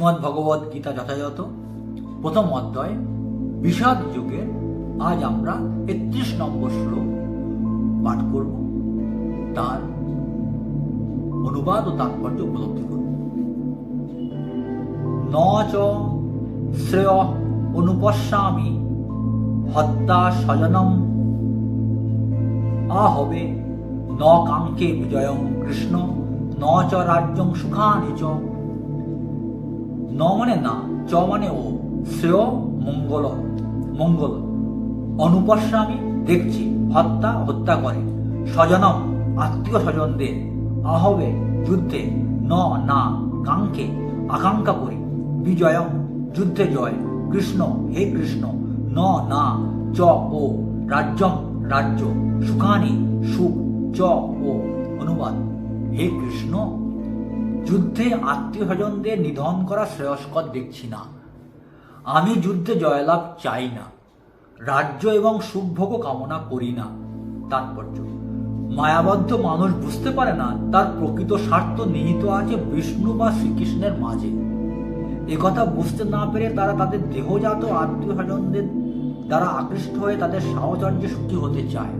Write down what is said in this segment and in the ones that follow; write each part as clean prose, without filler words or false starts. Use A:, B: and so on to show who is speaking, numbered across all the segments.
A: শ্রীমদ্ ভগবদ গীতা যথাযথ প্রথম অধ্যায় বিষাদ যুগে আজ আমরা ৩১ নম্বর শ্লোক পাঠ করব, তার অনুবাদ ও তাৎপর্য উপলব্ধি করব। ন চ শ্রেয় অনুপশ্যামি হত্যা স্বজনম আহবে ন কাঙ্ক্ষে বিজয়ং কৃষ্ণ ন চ রাজ্যং সুখানি চ। ন মানে না, চ মানে ও, শ্রেয় মঙ্গল, অনুপশ্যামি দেখছি, হত্যা করে, স্বজনম আত্মীয় স্বজনদের, আহবে যুদ্ধে, ন না কাঙ্ক্ষে আকাঙ্ক্ষা করি, বিজয়ং যুদ্ধে জয়, কৃষ্ণ হে কৃষ্ণ, ন না চ ও রাজ্যং রাজ্য, সুখানি সুখ, চ ও অনুবাদ হে কৃষ্ণ, যুদ্ধে আত্মীয় স্বজনদের নিধন করা শ্রেয়স্কর দেখছি না। আমি যুদ্ধে জয়লাভ চাই না, রাজ্য এবং সুখভোগও কামনা করি না। তাৎপর্য: মায়াবদ্ধ মানুষ বুঝতে পারে না তার প্রকৃত স্বার্থ নিহিত আছে বিষ্ণু বা শ্রীকৃষ্ণের মাঝে। একথা বুঝতে না পেরে তারা তাদের দেহজাত আত্মীয় স্বজনদের দ্বারা আকৃষ্ট হয়ে তাদের সাহচর্যে সুখী হতে চায়।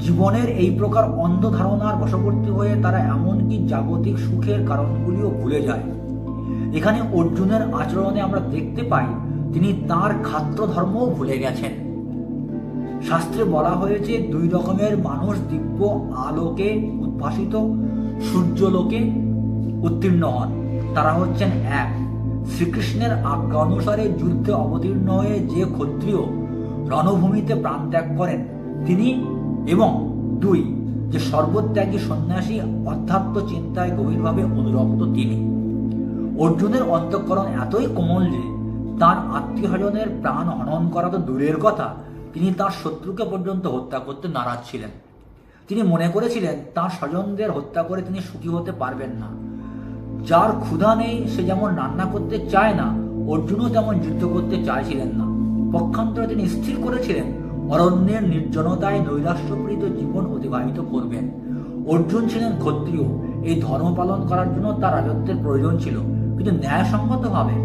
A: জীবনের এই প্রকার অন্ধ ধারণার বশবর্তী হয়ে তারা এমনকি জাগতিক সুখের কারণগুলিও ভুলে যায়। এখানে অর্জুনের আচরণে আমরা দেখতে পাই তিনি তাঁর ক্ষাত্র ধর্মও ভুলে গেছেন। শাস্ত্রে বলা হয়েছে দুই রকমের মানুষ দিব্য আলোকে উদ্ভাসিত সূর্যলোকে উত্তীর্ণ হন। তারা হচ্ছেন: এক, শ্রীকৃষ্ণের আজ্ঞা অনুসারে যুদ্ধে অবতীর্ণ হয়ে যে ক্ষত্রিয় রণভূমিতে প্রাণ ত্যাগ করেন তিনি, এবং দুই, যে সর্বত্যাগী সন্ন্যাসী অধ্যাত্ম চিন্তায় গভীরভাবে অনুরক্ত তিনি। অর্জুনের অন্তঃকরণ এতই কোমল যে তার আত্মীয় স্বজনের প্রাণ হনন করা তো দূরের কথা, তিনি তার শত্রুকে পর্যন্ত হত্যা করতে নারাজ ছিলেন। তিনি মনে করেছিলেন তার স্বজনদের হত্যা করে তিনি সুখী হতে পারবেন না। যার ক্ষুধা নেই সে যেমন রান্না করতে চায় না, অর্জুনও তেমন যুদ্ধ করতে চাইছিলেন না। পক্ষান্তরে তিনি স্থির করেছিলেন অরণ্যের নির্জনতায় নৈরাশ্যপ্রীত জীবন অতিবাহিত করবেন। অর্জুন ছিলেন ক্ষত্রিয়, এই ধর্ম পালন করার জন্য তার রাজত্বের প্রয়োজন ছিল, কিন্তু ন্যায়সঙ্গতভাবে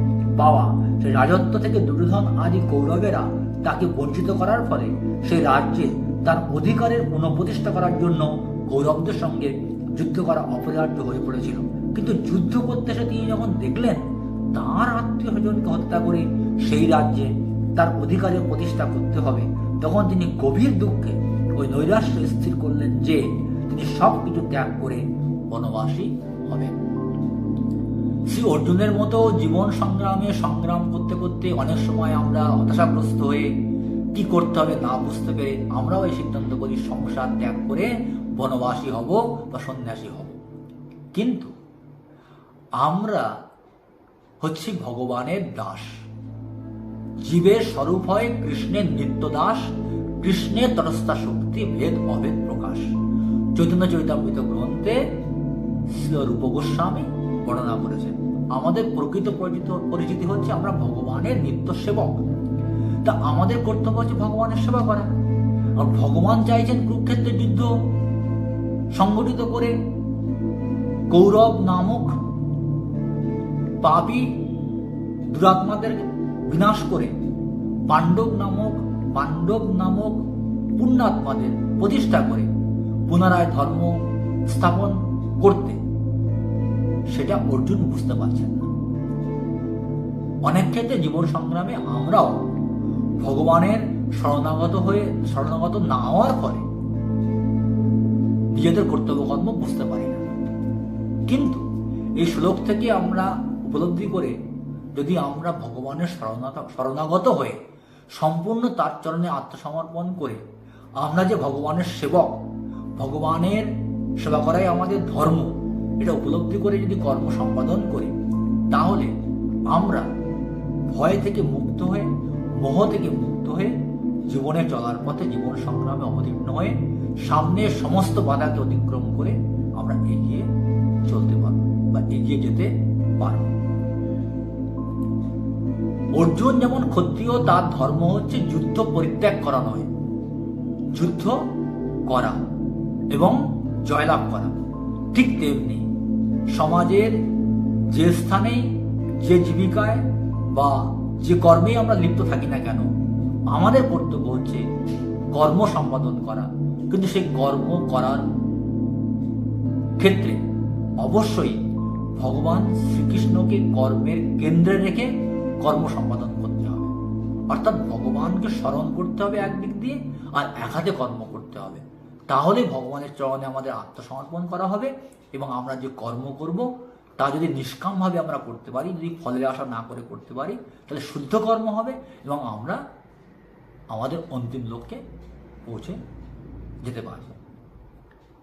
A: পাওয়া সেই রাজত্ব থেকে দুর্যোধন আদি কৌরবেরা তাকে বঞ্চিত করার ফলে সেই রাজ্যে তার অধিকারের পুনঃপ্রতিষ্ঠা করার জন্য কৌরবদের সঙ্গে যুদ্ধ করা অপরিহার্য হয়ে পড়েছিল। কিন্তু যুদ্ধ করতে এসে তিনি যখন দেখলেন তাঁর আত্মীয় স্বজনকে হত্যা করে সেই রাজ্যে তার অধিকারের প্রতিষ্ঠা করতে হবে, তখন তিনি গভীর দুঃখে ওই নৈরাশ্য স্থির করলেন যে তিনি সব কিছু ত্যাগ করে বনবাসী হবেন। শ্রী অর্জুনের মতো জীবন সংগ্রাম করতে করতে অনেক সময় আমরা হতাশাগ্রস্ত হয়ে কি করতে হবে না বুঝতে পেরে আমরাও এই সিদ্ধান্ত করি সংসার ত্যাগ করে বনবাসী হব বা সন্ন্যাসী হব। কিন্তু আমরা হচ্ছি ভগবানের দাস। জীবের স্বরূপ হয় কৃষ্ণের নিত্য দাস, কৃষ্ণের তটস্থা শক্তি ভেদ অভেদ প্রকাশ। চৈতন্য চরিতামৃত গ্রন্থে শ্রী রূপ গোস্বামী বর্ণনা করেছেন আমাদের প্রকৃত পরিচিতি হচ্ছে আমরা ভগবানের নিত্য সেবক। তা আমাদের কর্তব্য হচ্ছে ভগবানের সেবা করা। আর ভগবান চাইছেন কুরুক্ষেত্রের যুদ্ধ সংগঠিত করে কৌরব নামক পাপী দুরাত্মাদের বিনাশ করে পাণ্ডব নামক পুণ্যাত্মাদের প্রতিষ্ঠা করে পুনরায় ধর্ম স্থাপন করতে। সেটা অর্জুন বুঝতে পারছেন না। অনেক ক্ষেত্রে জীবন সংগ্রামে আমরাও ভগবানের শরণাগত না হওয়ার ফলে নিজেদের কর্তব্য কর্ম বুঝতে পারি না। কিন্তু এই শ্লোক থেকে আমরা উপলব্ধি করে যদি আমরা ভগবানের শরণাগত হয়ে সম্পূর্ণ তার চরণে আত্মসমর্পণ করে আমরা যে ভগবানের সেবক, ভগবানের সেবা করাই আমাদের ধর্ম, এটা উপলব্ধি করে যদি কর্ম সম্পাদন করি, তাহলে আমরা ভয় থেকে মুক্ত হয়ে, মোহ থেকে মুক্ত হয়ে জীবনে চলার পথে জীবন সংগ্রামে অবতীর্ণ হয়ে সামনের সমস্ত বাধাকে অতিক্রম করে আমরা এগিয়ে চলতে পারব বা এগিয়ে যেতে পারব। অর্জুন যেমন ক্ষত্রিয়, তার ধর্ম হচ্ছে যুদ্ধ পরিত্যাগ করা নয়, যুদ্ধ করা এবং জয়লাভ করা। ঠিক তেমনি সমাজের যে স্থানেই যে জীবিকায় বা যে কর্মেই আমরা লিপ্ত থাকি না কেন, আমাদের কর্তব্য হচ্ছে কর্ম সম্পাদন করা। কিন্তু সেই কর্ম করার ক্ষেত্রে অবশ্যই ভগবান শ্রীকৃষ্ণকে কর্মের কেন্দ্রে রেখে কর্ম সম্পাদন করতে হবে। অর্থাৎ ভগবানকে স্মরণ করতে হবে একদিক দিয়ে, আর এক হাতে কর্ম করতে হবে। তাহলে ভগবানের চরণে আমাদের আত্মসমর্পণ করা হবে এবং আমরা যে কর্ম করব তা যদি নিষ্কামভাবে আমরা করতে পারি, যদি ফলের আশা না করে করতে পারি, তাহলে শুদ্ধ কর্ম হবে এবং আমরা আমাদের অন্তিম লক্ষ্যে পৌঁছে যেতে পারব।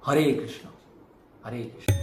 A: হরে কৃষ্ণ, হরে কৃষ্ণ।